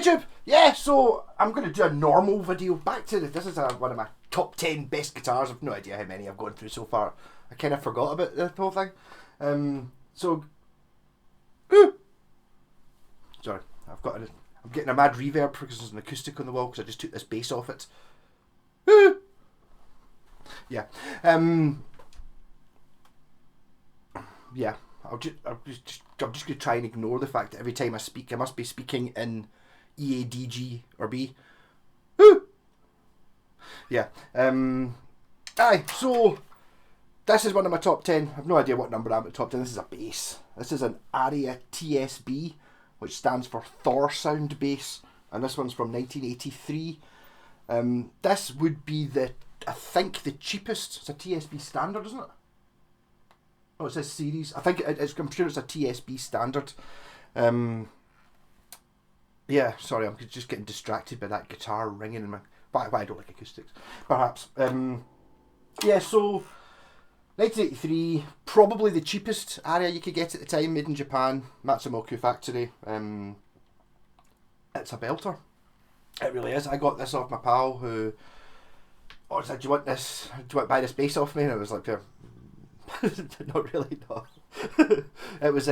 YouTube! Yeah, so I'm going to do a normal video. Back to this is one of my top 10 best guitars. I've no idea how many I've gone through so far. I kind of forgot about the whole thing. Sorry, I'm getting a mad reverb because there's an acoustic on the wall because I just took this bass off it. Yeah. Yeah. I'm just going to try and ignore the fact that every time I speak, I must be speaking in E, A, D, G, or B. Yeah. So this is one of my top 10. I have no idea what number I'm at top 10. This is a bass. This is an Aria TSB, which stands for Thor Sound Bass, and this one's from 1983. This would be I think the cheapest. It's a TSB standard, isn't it? Oh, it says series. I think I'm sure it's a TSB standard. Yeah, sorry, I'm just getting distracted by that guitar ringing in my... Why I don't like acoustics, perhaps. Yeah, so 1983, probably the cheapest Aria you could get at the time, made in Japan, Matsumoku factory. It's a belter. It really is. I got this off my pal who said, "Do you want this? Do you want to buy this bass off me?" And I was like, not really, no. It was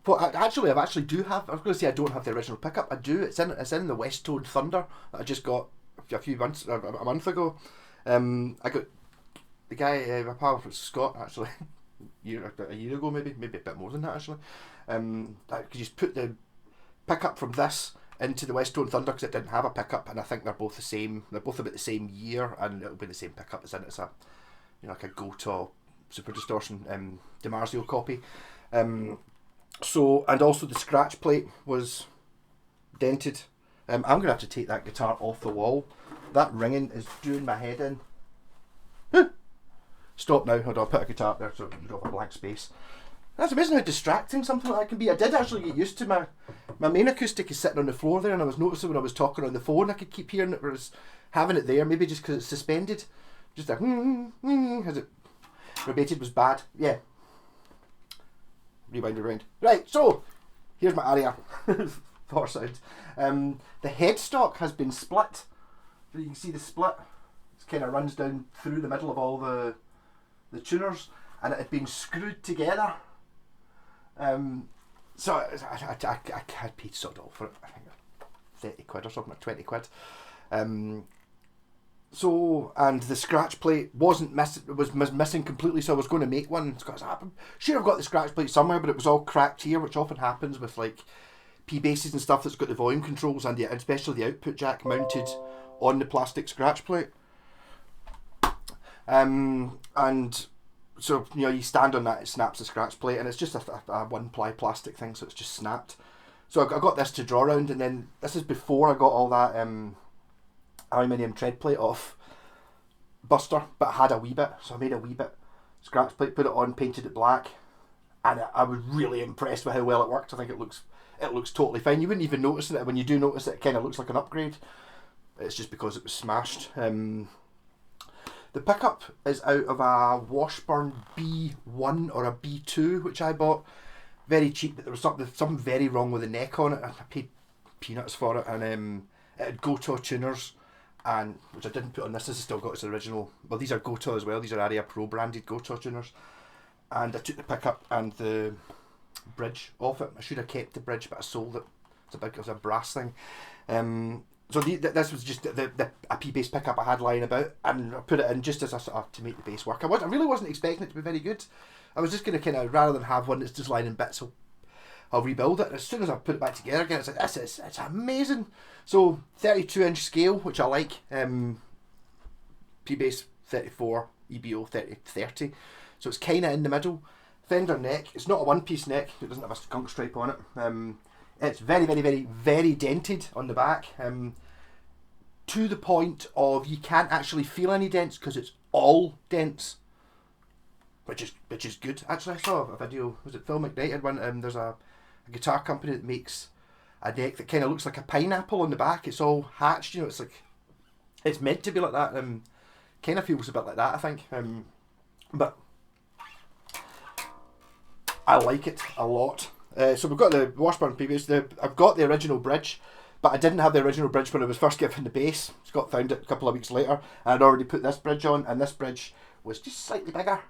but actually I do have. I was going to say I don't have the original pickup. I do. It's in the West Tone Thunder that I just got a month ago. I got the guy, my pal from Scott, actually a year ago, maybe a bit more than that actually. I could just put the pickup from this into the West Tone Thunder because it didn't have a pickup, and I think they're both the same. They're both about the same year, and it'll be the same pickup as in it. It's a like a Goto Super Distortion DiMarzio copy. So, and also the scratch plate was dented. I'm going to have to take that guitar off the wall. That ringing is doing my head in. Stop now. Hold on, I'll put a guitar up there so you don't have a blank space. That's amazing how distracting something like that can be. I did actually get used to my main acoustic is sitting on the floor there, and I was noticing when I was talking on the phone I could keep hearing it, whereas having it there, maybe just because it's suspended, just a as it rebated was bad. Yeah. Rewind around. Right, so here's my Aria Thor sound. The headstock has been split. So you can see the split. It kind of runs down through the middle of all the tuners, and it had been screwed together. So I paid sod all for it. I think 30 quid or something, like 20 quid. So, and the scratch plate was missing completely, so I was going to make one. I'm sure I've got the scratch plate somewhere, but it was all cracked here, which often happens with like P basses and stuff that's got the volume controls and especially the output jack mounted on the plastic scratch plate. And so, you stand on that, it snaps the scratch plate, and it's just a one-ply plastic thing, so it's just snapped. So I got this to draw around, and then this is before I got all that aluminium tread plate off Buster, but I had a wee bit, so I made a wee bit scratch plate, put it on, painted it black, and I was really impressed with how well it worked. I think it looks totally fine. You wouldn't even notice it. When you do notice it, it kind of looks like an upgrade. It's just because it was smashed. The pickup is out of a Washburn B1 or a B2, which I bought very cheap, but there was something very wrong with the neck on it. I paid peanuts for it, and it had Goto tuners, and which I didn't put on this. This has still got its original. Well, these are Goto as well. These are Aria Pro branded Goto tuners, and I took the pickup and the bridge off it. I should have kept the bridge, but I sold it. It was a brass thing. So this was just a P-bass pickup I had lying about, and I put it in just as to make the bass work. I really wasn't expecting it to be very good. I was just going to kind of, rather than have one that's just lying in bits, I'll rebuild it. And as soon as I put it back together again, it's like, it's amazing. So 32-inch scale, which I like. P-bass 34, EBO 30. So it's kind of in the middle. Fender neck. It's not a one-piece neck. It doesn't have a skunk stripe on it. It's very, very, very, very dented on the back, to the point of you can't actually feel any dents because it's all dents, which is good. Actually, I saw a video. Was it Phil McKnight one? There's a guitar company that makes a neck that kind of looks like a pineapple on the back. It's all hatched. It's like it's meant to be like that. Kind of feels a bit like that, I think. But I like it a lot. So we've got the Washburn P-bass. I've got the original bridge. But I didn't have the original bridge when I was first given the bass. Scott found it a couple of weeks later, and I'd already put this bridge on, and this bridge was just slightly bigger.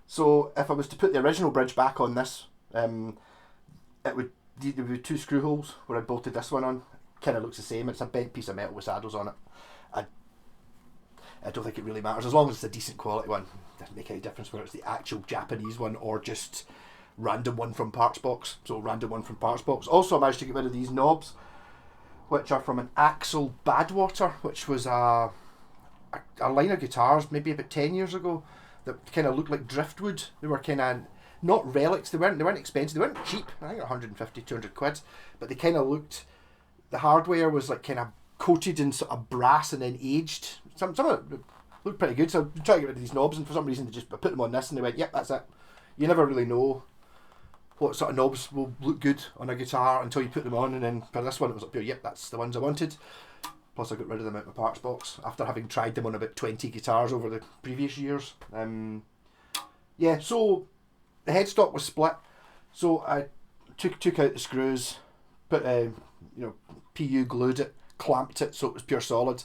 So if I was to put the original bridge back on this, there would be 2 screw holes where I bolted this one on. Kind of looks the same. It's a bent piece of metal with saddles on it. I don't think it really matters as long as it's a decent quality one. It doesn't make any difference whether it's the actual Japanese one or just random one from Parts Box. So random one from Parts Box. Also, I managed to get rid of these knobs, which are from an Axel Badwater, which was a line of guitars maybe about 10 years ago that kind of looked like driftwood. They were kind of not relics. They weren't expensive. They weren't cheap. I think 150, 200 quid. But they kind of looked. The hardware was like kind of coated in sort of brass and then aged. Some of it looked pretty good. So I tried to get rid of these knobs, and for some reason I put them on this, and they went, "Yep, that's it." You never really know what sort of knobs will look good on a guitar until you put them on, and then for this one it was like, "Yep, that's the ones I wanted." Plus I got rid of them out of my parts box after having tried them on about 20 guitars over the previous years. Yeah, so the headstock was split, so I took out the screws, put PU glued it, clamped it so it was pure solid,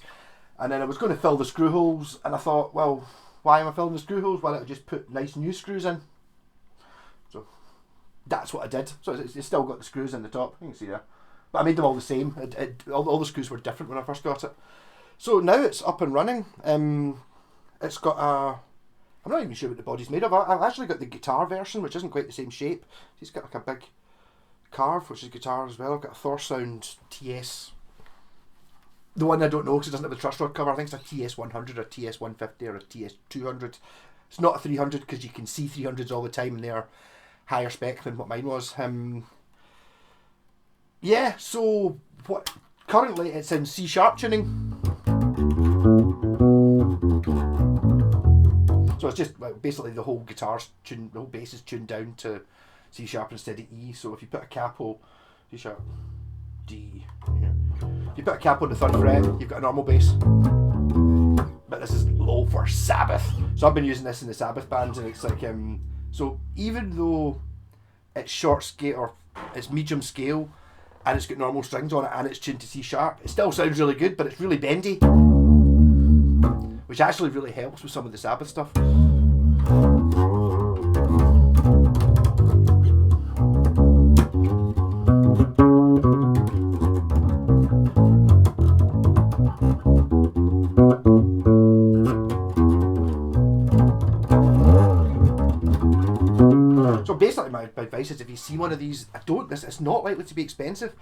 and then I was going to fill the screw holes, and I thought, well, why am I filling the screw holes? Why don't I just put nice new screws in? So that's what I did. So it's still got the screws in the top, you can see there, but I made them all the same. All the screws were different when I first got it. So now it's up and running. It's got a, I'm not even sure what the body's made of. I've actually got the guitar version, which isn't quite the same shape. It's got like a big carve, which is guitar as well. I've got a Thor Sound TS. The one I don't know because it doesn't have the truss rod cover. I think it's a TS100 or TS150 or a TS200. It's not a 300 because you can see 300s all the time and they're higher spec than what mine was. Yeah, so what? Currently it's in C sharp tuning. So it's just basically the whole guitar's tuned, the whole bass is tuned down to C sharp instead of E. So if you put a capo, C sharp, D, yeah. If you put a cap on the 3rd fret, you've got a normal bass. But this is low for Sabbath. So I've been using this in the Sabbath bands, and it's like, so even though it's short scale, or it's medium scale, and it's got normal strings on it, and it's tuned to C sharp, it still sounds really good, but it's really bendy. Which actually really helps with some of the Sabbath stuff. So basically my advice is if you see one of these, it's not likely to be expensive.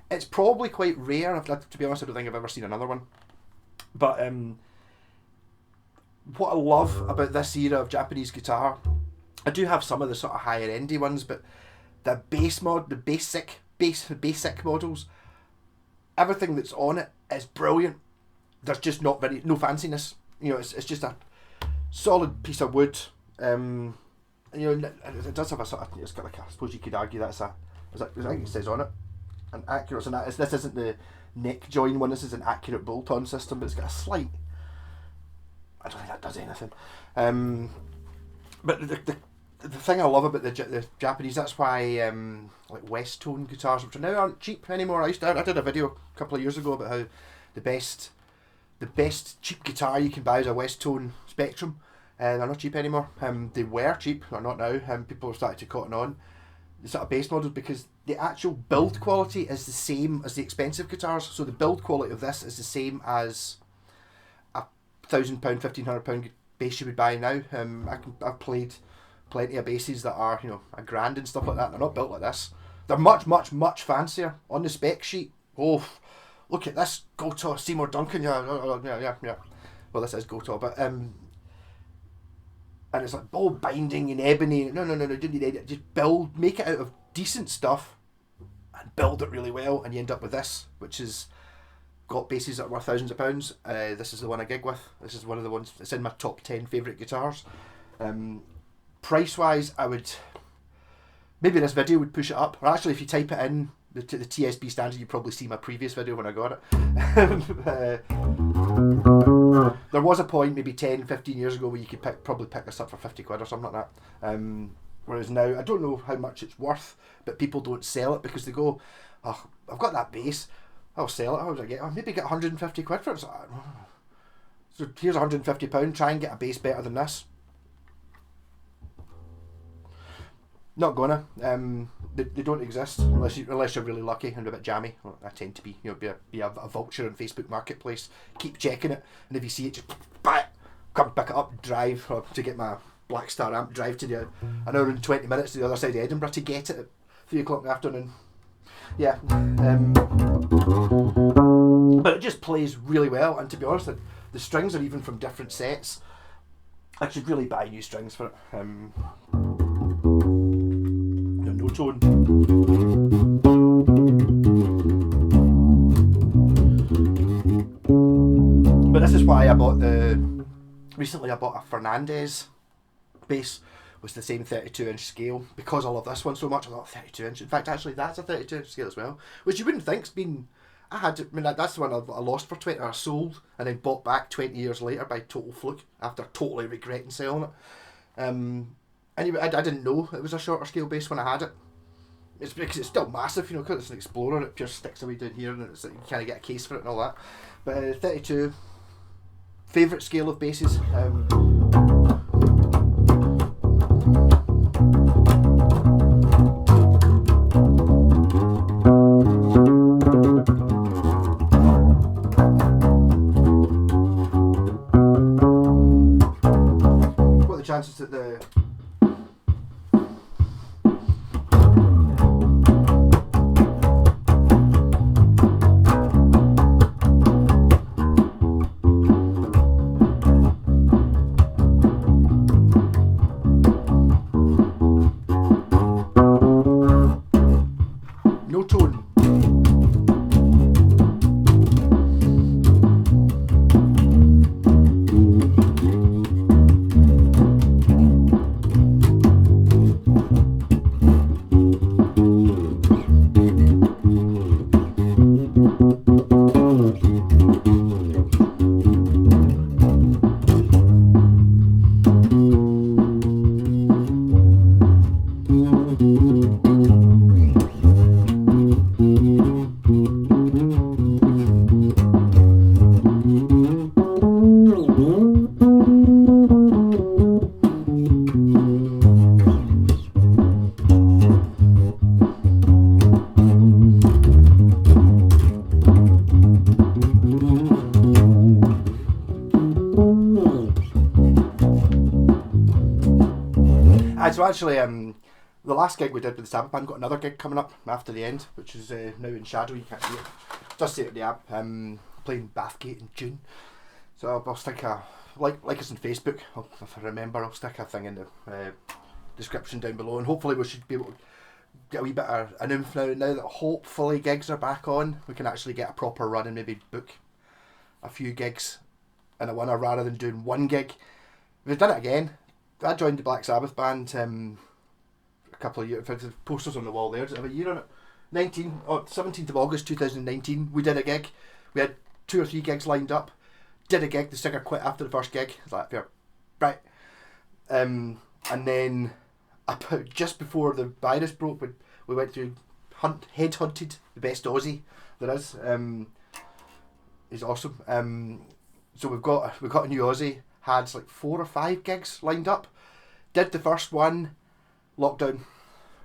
It's probably quite rare. To be honest, I don't think I've ever seen another one. But what I love about this era of Japanese guitar, I do have some of the sort of higher endy ones, but the basic models, everything that's on it is brilliant. There's just no fanciness. You know, it's just a solid piece of wood. You know, it does have a sort of, it's got like I suppose you could argue that's I think it says on it, an accurate, and this isn't the neck join one, this is an accurate bolt-on system, but it's got a slight, I don't think that does anything. But the thing I love about the Japanese, that's why like West Tone guitars, which now aren't cheap anymore. I did a video a couple of years ago about how the best cheap guitar you can buy is a West Tone Spectrum. They're not cheap anymore. They were cheap, they're not now. People have started to cotton on the sort of base models because the actual build quality is the same as the expensive guitars. So the build quality of this is the same as £1,000, £1,500 bass you would buy now. I've played plenty of basses that are, you know, £1,000 and stuff like that. They're not built like this. They're much, much, much fancier. On the spec sheet, oh, look at this Gotoh Seymour Duncan. Yeah. Well, this is Gotoh, but and it's like ball binding and ebony. No, didn't need it. Just make it out of decent stuff and build it really well, and you end up with this, which has got basses that are worth thousands of pounds. This is the one I gig with. This is one of the ones that's in my top 10 favourite guitars. Price wise, I would, maybe this video would push it up, or actually if you type it in the TSB standard, you probably see my previous video when I got it. There was a point maybe 10-15 years ago where you could probably pick this up for 50 quid or something like that. Whereas now, I don't know how much it's worth, but people don't sell it because they go, oh, I've got that bass, I'll sell it. How would I get? I'll maybe get 150 quid for it. So here's £150. Try and get a bass better than this. Not gonna. They don't exist unless you're really lucky and a bit jammy. Well, I tend to be. You know, be a vulture on Facebook Marketplace. Keep checking it, and if you see it, just buy it. Come pick it up, drive to get my Black Star amp. Drive to an hour and 20 minutes to the other side of Edinburgh to get it at 3 o'clock in the afternoon. Yeah. But it just plays really well, and to be honest, the strings are even from different sets. I should really buy new strings for it. No tone. But this is why recently I bought a Fernandez bass with the same 32-inch scale, because I love this one so much. I thought 32-inch. In fact, actually, that's a 32-inch scale as well, which you wouldn't think's been. That's the one I lost for 20, or I sold and then bought back 20 years later by total fluke after totally regretting selling it. Anyway, I didn't know it was a shorter scale bass when I had it. It's because it's still massive, you know, because it's an Explorer. It just sticks away down here, and you kind of get a case for it and all that. But 32, favourite scale of basses. What are the chances that the no tone? So actually, the last gig we did with the Sabbath band, got another gig coming up after the end, which is now in shadow. You can't see it. Just see it at the app. Playing Bathgate in June. So I'll stick like us on Facebook. If I remember, I'll stick a thing in the description down below, and hopefully we should be able to get a wee bit of an oomph now that hopefully gigs are back on. We can actually get a proper run and maybe book a few gigs in a winner rather than doing one gig. We've done it again. I joined the Black Sabbath band a couple of years. There's posters on the wall there. Does it have a year on it? 17th of August 2019. We did a gig. We had 2 or 3 gigs lined up. Did a gig. The singer quit after the first gig. I was like, fair, right. And then just before the virus broke, we went to headhunted the best Aussie there is. He's awesome. So we've got a new Aussie. Had like 4 or 5 gigs lined up. Did the first one, lockdown,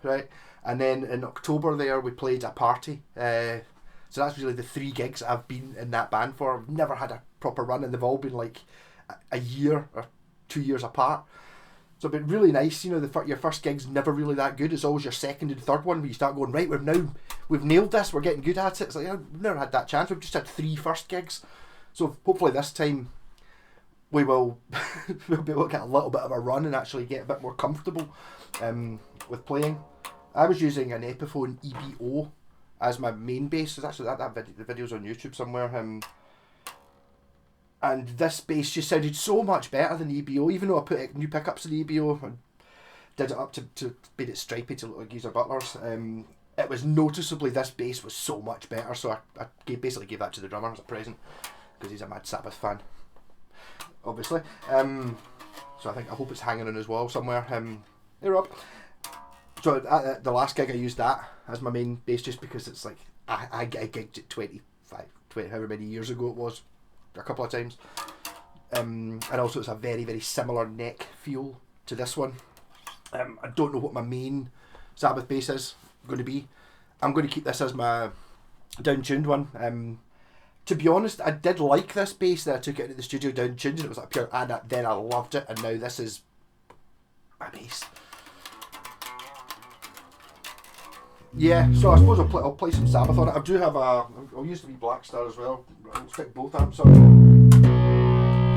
right? And then in October there we played a party. So that's really the 3 gigs I've been in that band for. I've never had a proper run, and they've all been like a year or 2 years apart. So it's been really nice, you know. Your first gig's never really that good. It's always your second and third one where you start going, right, we've nailed this, we're getting good at it. It's like, we've never had that chance. We've just had 3 first gigs. So hopefully this time we'll be able to get a little bit of a run and actually get a bit more comfortable with playing. I was using an Epiphone EBO as my main bass. There's actually the video's on YouTube somewhere. And this bass just sounded so much better than the EBO, even though I put new pickups in the EBO and did it up to made it stripy to look like Geezer Butler's. It was noticeably, this bass was so much better, so I basically gave that to the drummer as a present because he's a mad Sabbath fan, obviously. So I hope it's hanging on his wall somewhere. Hey Rob. So at the last gig I used that as my main bass just because it's like I gigged at 25 20, however many years ago it was, a couple of times. And also it's a very, very similar neck feel to this one. I don't know what my main Sabbath bass is going to be. I'm going to keep this as my down-tuned one. To be honest, I did like this bass that I took it into the studio down-tuned, and it was like pure, and then I loved it, and now this is my bass. Yeah, so I suppose I'll play some Sabbath on it. I do have I'll use the wee Black Star as well. I'll stick both amps on it.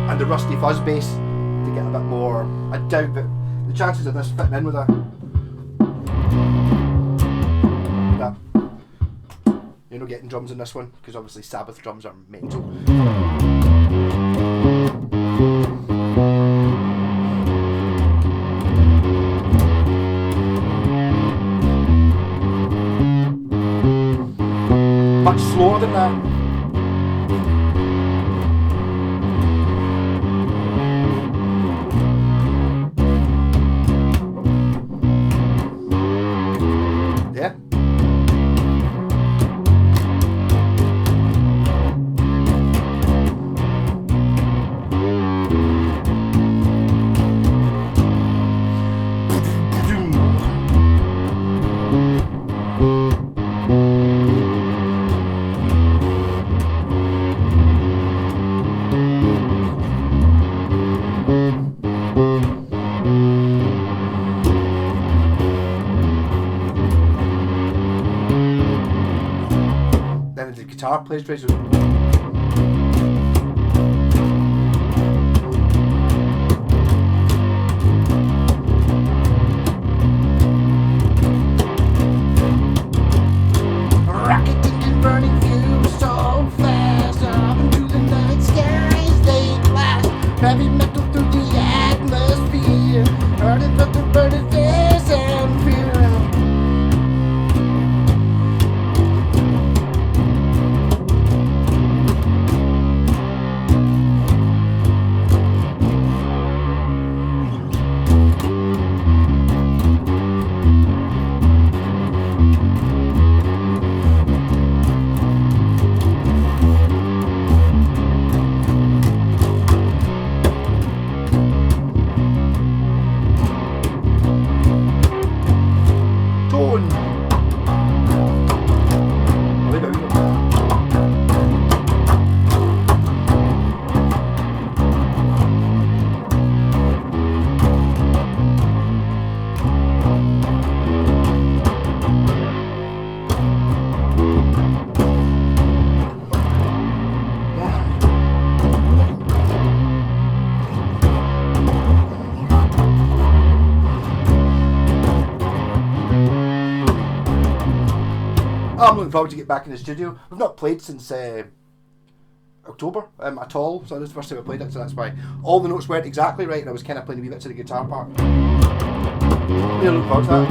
And the Rusty Fuzz bass to get a bit more. I doubt that the chances of this fitting in with that, you're not getting drums in this one, because obviously Sabbath drums are mental. Much slower than that. Yeah. Then the guitar plays great. Heavy metal through the atmosphere, burning but the burning days and fear. I'm looking forward to get back in the studio. We've not played since October at all, so this is the first time I played it, so that's why all the notes weren't exactly right, and I was kind of playing a wee bit to the guitar part. Really looking forward to that.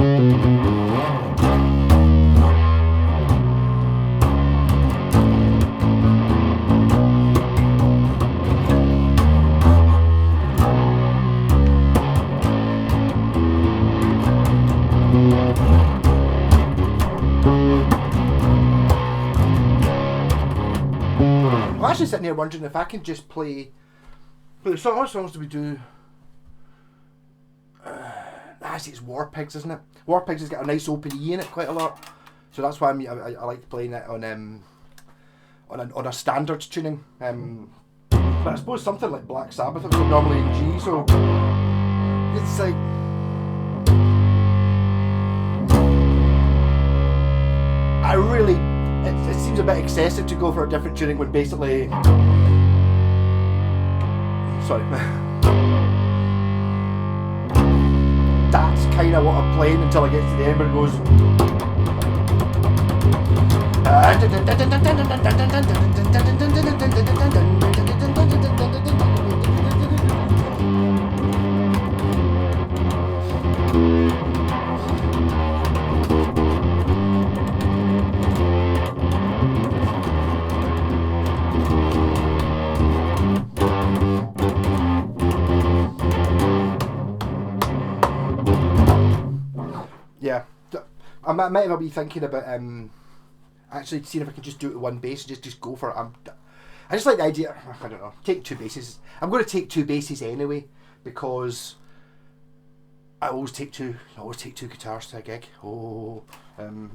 I'm actually sitting here wondering if I can just play the song. What songs do we do? See, it's War Pigs, isn't it? War Pigs has got a nice open E in it quite a lot, so that's why I like playing it on a standard tuning. But I suppose something like Black Sabbath is normally in G, so it's like it seems a bit excessive to go for a different tuning when basically, sorry, that's kind of what I'm playing until I get to the end where it goes. Yeah, I might well be thinking about actually seeing if I can just do it with one bass and just go for it. I just like the idea. I don't know. Take two basses. I'm going to take two basses anyway because I always take two guitars to a gig.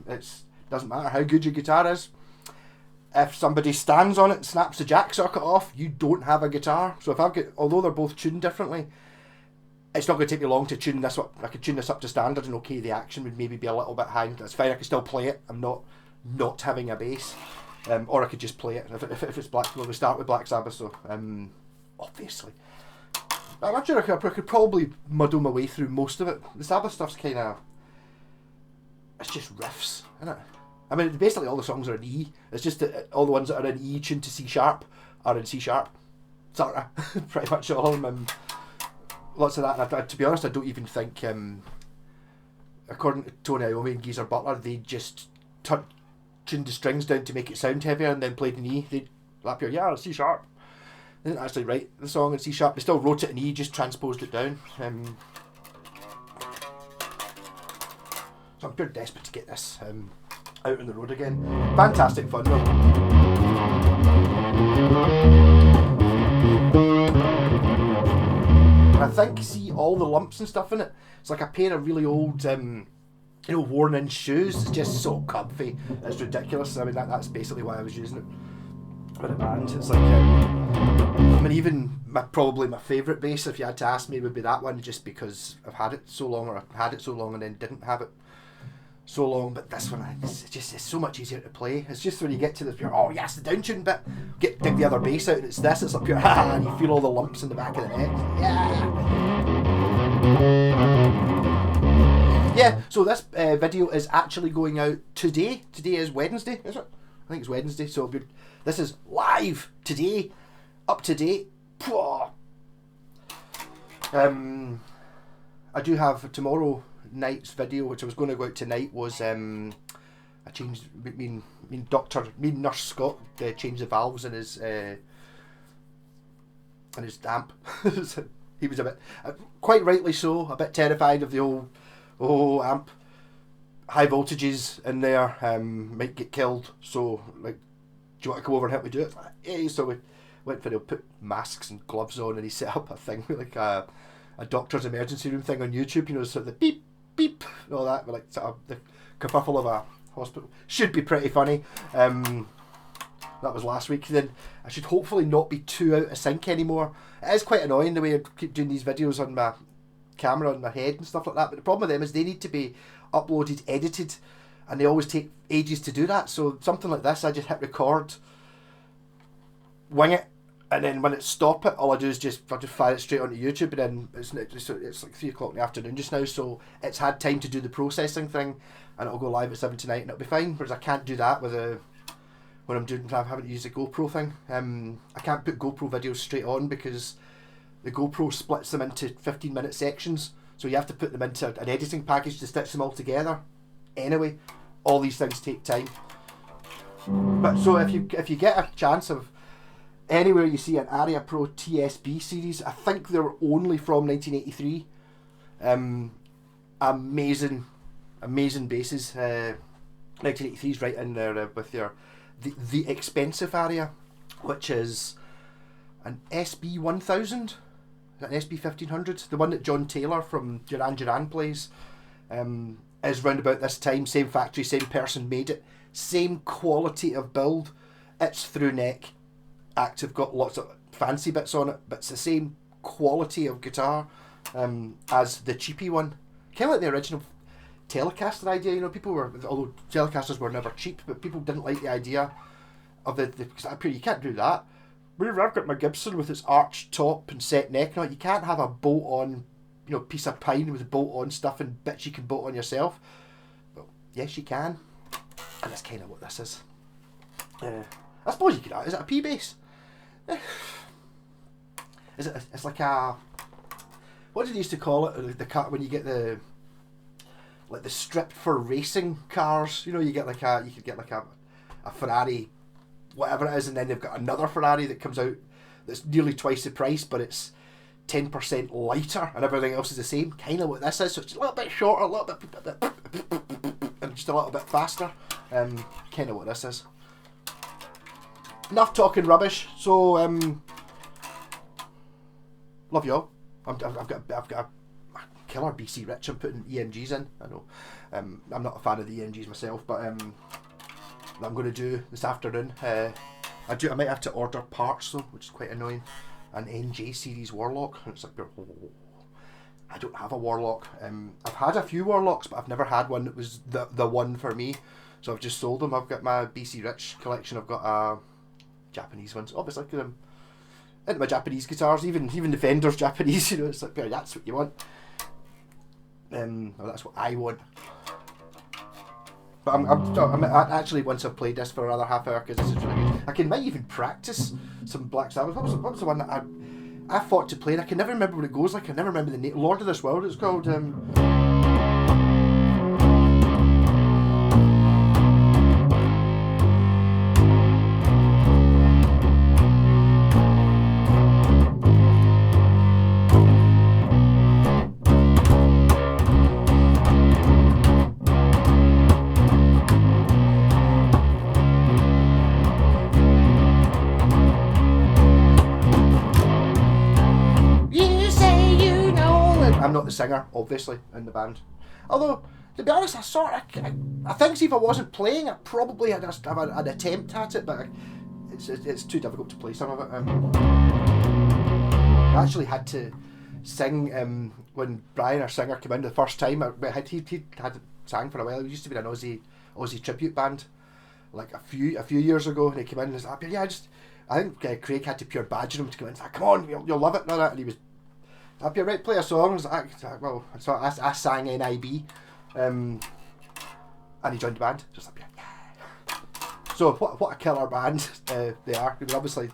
It doesn't matter how good your guitar is. If somebody stands on it and snaps the jack socket off, you don't have a guitar. So if I've got, although they're both tuned differently, it's not going to take me long to tune this up. I could tune this up to standard and okay, the action would maybe be a little bit high. That's fine, I can still play it. I'm not having a bass. Or I could just play it. If it's Black, well, we start with Black Sabbath, so obviously. I'm not sure I could probably muddle my way through most of it. The Sabbath stuff's kind of, it's just riffs, isn't it? I mean, basically all the songs are in E. It's just that all the ones that are in E tuned to C sharp are in C sharp. Sort of. Pretty much all of them. Lots of that. And to be honest, I don't even think, according to Tony Iommi and Geezer Butler, they just tuned the strings down to make it sound heavier and then played in E. They'd lap here, yeah, C sharp. They didn't actually write the song in C sharp. They still wrote it in E, just transposed it down. So I'm pure desperate to get this out on the road again. Fantastic fun though. And I think, see all the lumps and stuff in it. It's like a pair of really old, worn in shoes. It's just so comfy. It's ridiculous. I mean, that's basically why I was using it with a band. It's like, I mean, even probably my favourite bass, if you had to ask me, would be that one, just because I've had it so long, or I've had it so long and then didn't have it so long. But this one, it's so much easier to play. It's just when you get to the pure, oh yes, the down tune bit, dig the other bass out and it's this, it's like pure, and you feel all the lumps in the back of the neck. Yeah, so this video is actually going out today. Today is Wednesday, is it? I think it's Wednesday, so this is live today, up to date. I do have tomorrow night's video, which I was going to go out tonight, was I changed, nurse Scott changed the valves in his amp. He was a bit, quite rightly so, a bit terrified of the old amp. High voltages in there, might get killed, so like, do you want to come over and help me do it? Yeah, so we went for it, put masks and gloves on, and he set up a thing, like a doctor's emergency room thing on YouTube, sort of the beep, beep, and all that, like sort of the kerfuffle of a hospital. Should be pretty funny. That was last week. Then I should hopefully not be too out of sync anymore. It is quite annoying the way I keep doing these videos on my camera on my head and stuff like that, but the problem with them is they need to be uploaded, edited, and they always take ages to do that. So something like this, I just hit record, wing it, and then when it stop it, all I do is just fire it straight onto YouTube, and then it's like 3 o'clock in the afternoon just now, so it's had time to do the processing thing, and it'll go live at 7 tonight and it'll be fine. Whereas I can't do that with when I'm having to use the GoPro thing. I can't put GoPro videos straight on because the GoPro splits them into 15-minute sections, so you have to put them into an editing package to stitch them all together. Anyway, all these things take time. But so if you get a chance of anywhere you see an Aria Pro TSB series, I think they're only from 1983. Amazing basses. 1983 is right in there with the expensive Aria, which is an SB 1000, an SB 1500, the one that John Taylor from Duran Duran plays. Is round about this time, same factory, same person made it, same quality of build. It's through neck, active, got lots of fancy bits on it, but it's the same quality of guitar as the cheapy one. Kind of like the original Telecaster idea, people were, although Telecasters were never cheap, but people didn't like the idea of because you can't do that. Whenever I've got my Gibson with its arched top and set neck and all, you can't have a bolt-on piece of pine with bolt-on stuff and bits you can bolt on yourself. Well, yes you can, and that's kind of what this is. I suppose you could. Is it a P bass? It's like a, what did they used to call it? The car when you get the strip for racing cars. You could get like a Ferrari, whatever it is, and then they've got another Ferrari that comes out that's nearly twice the price, but it's 10% lighter and everything else is the same. Kind of what this is. So it's a little bit shorter, a little bit, and just a little bit faster. Kind of what this is. Enough talking rubbish. So love y'all. I've got a killer BC Rich I'm putting EMGs in. I know. I'm not a fan of the EMGs myself, but I'm going to do this afternoon. I might have to order parts though, which is quite annoying. An NJ series Warlock. It's like, oh, I don't have a Warlock. I've had a few Warlocks, but I've never had one that was the one for me. So I've just sold them. I've got my BC Rich collection. I've got Japanese ones, obviously, because I'm into my Japanese guitars. Even the Fender's Japanese. You know, it's like, yeah, that's what you want. Well, that's what I want. But I'm actually, once I've played this for another half hour, because this is really good. Might even practice some Black Sabbath. What was the one that I thought to play, and I can never remember what it goes like. I never remember the name. Lord of this World, it's called. I'm not the singer, obviously, in the band. Although, to be honest, I think if I wasn't playing, I probably had an attempt at it, but it's too difficult to play some of it. I actually had to sing when Brian, our singer, came in the first time. He had sang for a while. He used to be an Aussie tribute band, like a few years ago, and he came in and was like, yeah, I think Craig had to pure badger him to come in. He's like, come on, you'll love it, and all that, and he was. I'd be right, play a song. Well, so I sang NIB, and he joined the band. Just like, yeah. So what a killer band they are. I mean, obviously,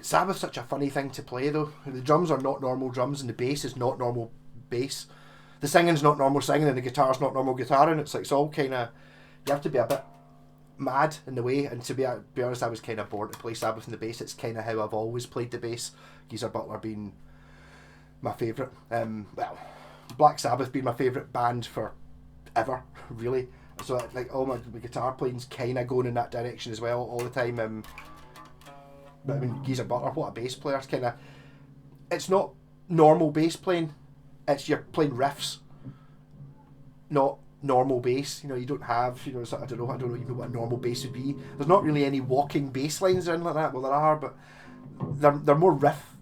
Sabbath's such a funny thing to play though. The drums are not normal drums, and the bass is not normal bass. The singing's not normal singing, and the guitar's not normal guitaring. It's like, it's all kind of, you have to be a bit mad in the way. And to be honest, I was kind of bored to play Sabbath in the bass. It's kind of how I've always played the bass. Geezer Butler being my favourite. Well, Black Sabbath being my favourite band for ever, really. So like all my guitar playing's kind of going in that direction as well all the time. But I mean, Geezer Butler, what a bass player! It's kind of, it's not normal bass playing. It's you're playing riffs, not normal bass. You know, you don't have, you know, I don't know even what a normal bass would be. There's not really any walking bass lines or anything like that. Well, there are, but they're more riff.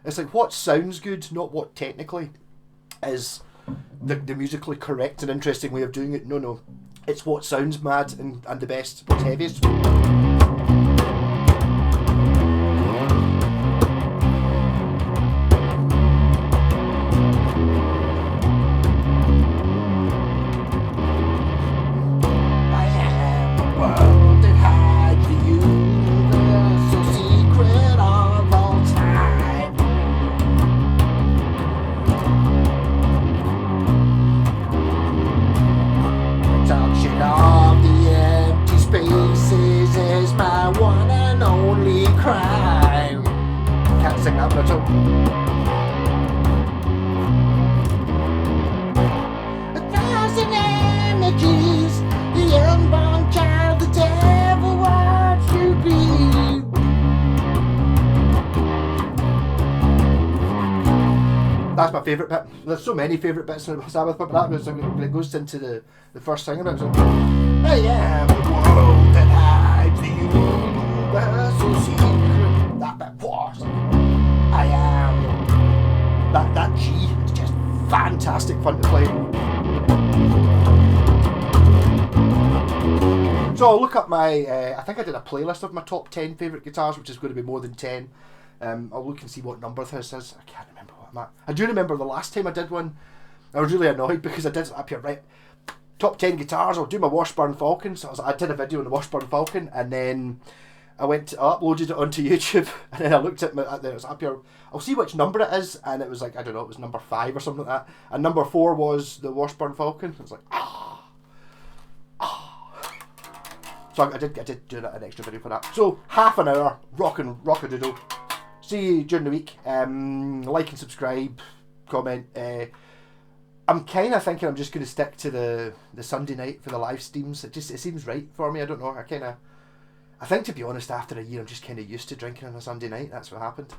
It's like what sounds good, not what technically is the musically correct and interesting way of doing it. No. It's what sounds mad and the best, what's heaviest. That's my favourite bit. There's so many favourite bits in Sabbath, but that was when it goes into the first singer. It's like, I am the world that hides the universe so secret. That bit was. I am. That G is just fantastic fun to play. So I'll look up my. I think I did a playlist of my top 10 favourite guitars, which is going to be more than 10. I'll look and see what number this is. I can't remember what I'm at. I do remember the last time I did one, I was really annoyed because I did it up here, right, top 10 guitars, I'll do my Washburn Falcon. So I did a video on the Washburn Falcon, and then I uploaded it onto YouTube, and then I looked at it was up here, I'll see which number it is, and it was like, I don't know, it was number 5 or something like that, and number 4 was the Washburn Falcon. I was like, So I did do an extra video for that. So half an hour, rock-a-doodle. See you during the week. Like and subscribe, comment. I'm kind of thinking I'm just going to stick to the Sunday night for the live streams. It seems right for me. I don't know. I think, to be honest, after a year, I'm just kind of used to drinking on a Sunday night. That's what happened.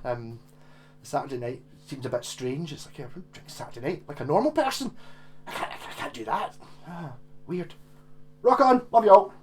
Saturday night seems a bit strange. It's like, I'm drinking Saturday night like a normal person. I can't do that. Weird. Rock on. Love you all.